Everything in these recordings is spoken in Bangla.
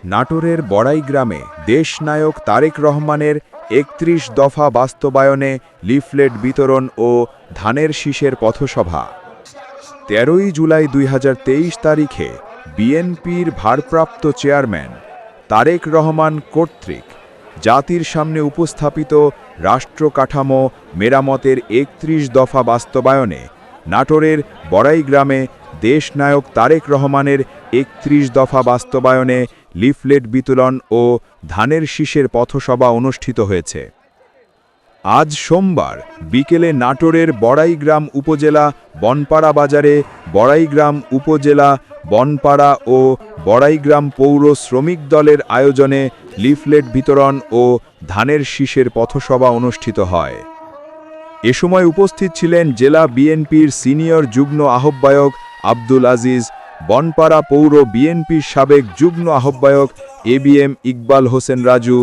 নাটোরের বড়াই গ্রামে দেশনায়ক তারেক রহমানের ৩১ দফা বাস্তবায়নে লিফলেট বিতরণ ও ধানের শীষের পথসভা। ১৩ জুলাই ২০২৩ তারিখে বিএনপির ভারপ্রাপ্ত চেয়ারম্যান তারেক রহমান কর্তৃক জাতির সামনে উপস্থাপিত রাষ্ট্র কাঠামো মেরামতের ৩১ দফা বাস্তবায়নে নাটোরের বড়াই গ্রামে দেশনায়ক তারেক রহমানের ৩১ দফা বাস্তবায়নে লিফলেট বিতরণ ও ধানের শীষের পথসভা অনুষ্ঠিত হয়েছে। আজ সোমবার বিকেলে নাটোরের বড়াইগ্রাম উপজেলা বনপাড়া বাজারে বড়াইগ্রাম উপজেলা বনপাড়া ও বড়াইগ্রাম পৌর শ্রমিক দলের আয়োজনে লিফলেট বিতরণ ও ধানের শীষের পথসভা অনুষ্ঠিত হয়। এ সময় উপস্থিত ছিলেন জেলা বিএনপির সিনিয়র যুগ্ম আহ্বায়ক আব্দুল আজিজ, বনপাড়া পৌর বিএনপির সাবেক যুগ্ম আহ্বায়ক এবিএম ইকবাল হোসেন রাজু,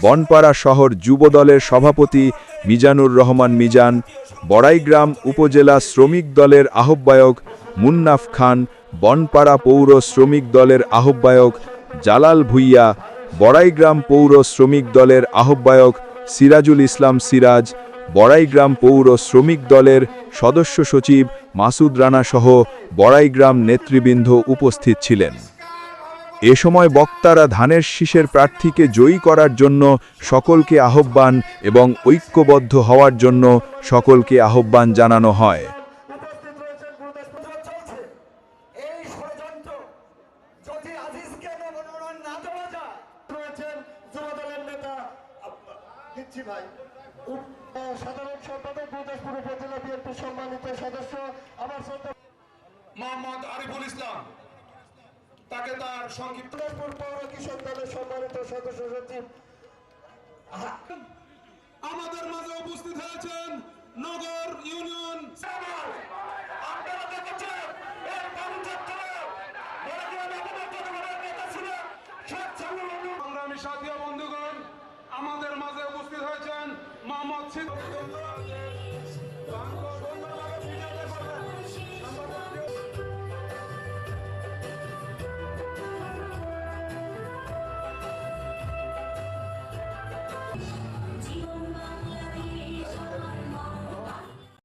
বনপাড়া শহর যুবদলের সভাপতি মিজানুর রহমান মিজান, বড়াইগ্রাম উপজেলা শ্রমিক দলের আহ্বায়ক মুন্নাফ খান, বনপাড়া পৌর শ্রমিক দলের আহ্বায়ক জালাল ভুইয়া, বড়াইগ্রাম পৌর শ্রমিক দলের আহ্বায়ক সিরাজুল ইসলাম সিরাজ, বড়াইগ্রাম পৌর শ্রমিক দলের সদস্য সচিব মাসুদ রানা সহ বড়াইগ্রাম নেতৃবৃন্দ উপস্থিত ছিলেন। এ সময় বক্তারা ধানের শীষের প্রার্থীকে জয়ী করার জন্য সকলকে আহ্বান এবং ঐক্যবদ্ধ হওয়ার জন্য সকলকে আহ্বান জানানো হয়। সাধারণ সম্পাদক গুরদাসপুর উপজেলা বিএনপির সম্মানিত সদস্য আমার মোহাম্মদ আরিফুল ইসলাম, তাকে তার সংক্ষিপ্ত পৌর কৃষক দলের সম্মানিত সদস্য সচিব আমাদের মাঝে উপস্থিত হয়েছেন নগর ইউনিয়ন সংগ্রামী সাথী বন্ধুগণ, আমাদের মাঝে উপস্থিত হয়েছেন মোহাম্মদ